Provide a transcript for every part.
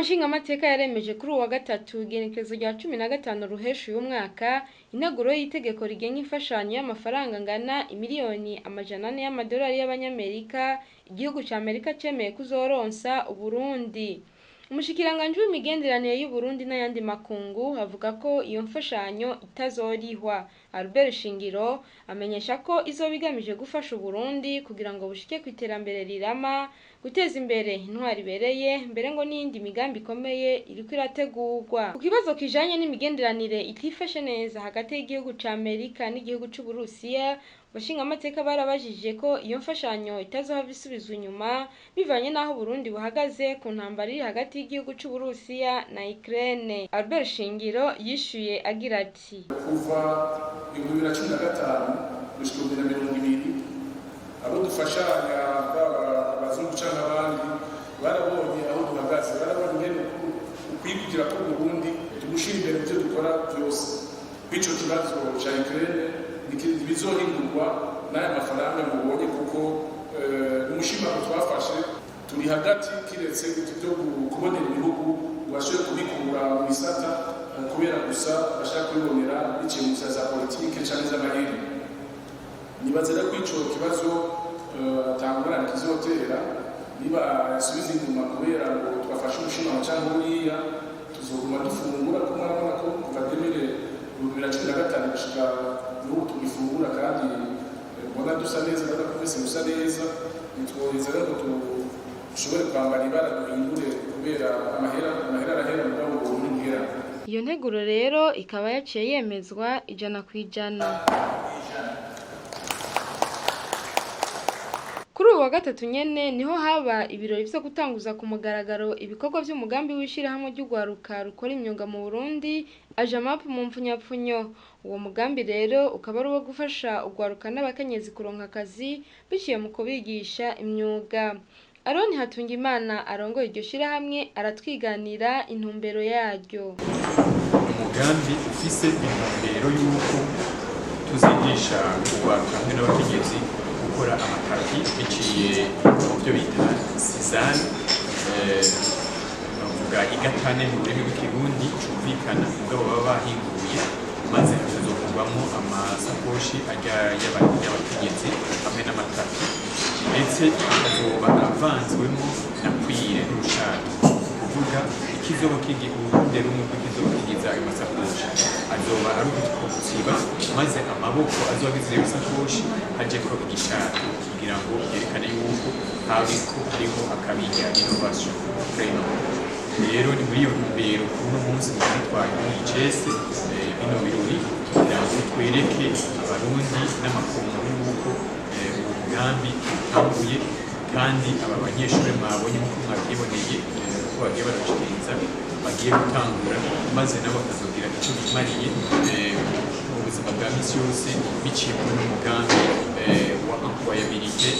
nshingamateka yaremeje kuri uwa gatatu igenekerezo rya 15 ruheshi uyu mwaka integuro y'itegeko rigenga imfashanyo y'amafaranga angana imiliyoni 400 y'amadolari y'abanyamerika igihugu ca Amerika cemeye kuzoronsa Uburundi. Umushikiranganje w'imigenderanire y'u Burundi n'ayandi makungu avuga ko iyo mfashanyo itazorihwa. Albert Shingiro amenyesha ko izobigamije gufasha Uburundi kugira ngo bushike kwiterambere rirama, guteza imbere intwari bereye, mbere ngo n'indi migambi ikomeye iriko irategurwa. Ku kibazo kijanye n'imigenderanire itifashe neza hagati y'igihugu ca Amerika n'igihugu c'u Burusiya, abashingamateka barabajije ko iyo mfashanyo itazohava isubizwa inyuma bivanye naho Burundi buhagaze ku ntambara iri hagati y'igihugu c'u Burusiya na Ukraine. Albert Shingiro yishuye agira ati: kuva 2015 gushika 2020 abo dufashanya abazungu canke abandi barabonye aho duhagaze, barabonye ingene ukwikugira ko Burundi tugushira imbere ivyo dukora byose. Bico kibazo ca Ukraine bizohindurwa n'aya mafaranga mubonye kuko umushima twafashe turi hagati kiretse byo kubonera ibihugu bashobora kubikura mu bisata kubera gusa bashaka kwibonera biciye mu za politike cyangwa z'amaheri. Nibazera ko ico kibazo atangurana kizotera niba yasubiza inyuma kubera ngo twafashe umushima cyangwa uriya tuzoguma dufungura ko murabona ko kuva 2015 gushika n'ubu tugifungura kandi mbona dusa neza badakomeze gusa neza. Nitwoheza ngo dushobore kwambara ibara duhindure kubera amahera arahera mu bwabo bw'umuhera. Iyo nteguro rero ikaba yaciye yemezwa 100%. Kuri uwa gatatu nyene niho haba ibirori vyo gutanguza ku mugaragaro ibikorwa vy'umugambi w'ishirahamwe ry'ugwaruka rukora imyuga mu Burundi AJAMAP mu mpfunyapfunyo. Uwo mugambi rero ukaba ari uwo gufasha ugwaruka n'abakenyezi kuronka akazi biciye mu kubigisha imyuga. Aroni Hatungimana arongoye iryo shirahamwe aratwiganira intumbero yaryo. Umugambi ufise intumbero y'uko tuzigisha ugwaruka n'abakenyezi gukora amatapi biciye mu byo bita sizane, bavuga igatane mu rurimi rw'ikirundi cumvikana ubwo baba bahinguye maze hazokugwamo amasakoshi y'abakenyezi hamwe n'amatapi, ndetse azoba avanzwemo na kwire n'urushati, kuvuga ikizoba uruhande rumwe rw'ikizoba kigize ayo masakoshi azoba ari ugusiba, maze amaboko azogize iyo sakoshi hajeko igishati kugira ngo yerekane yuko hariho akabirya innovation training. Rero ni muri iyo ntumbero kuno munsi twitwaye muri Cese bino birori kugira ngo twereke abarundi n'amakungu yuko umugambi utanguye, kandi aba banyeshuri mwabonye nk'uko mwabyiboneye ko bagiye barashikiriza bagiye gutangura, maze nabo bakazogira icyo bimariye mu buzima bwa misi yose biciye muri umugambi wa employabilité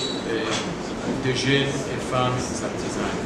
de jeunes et femmes artisans.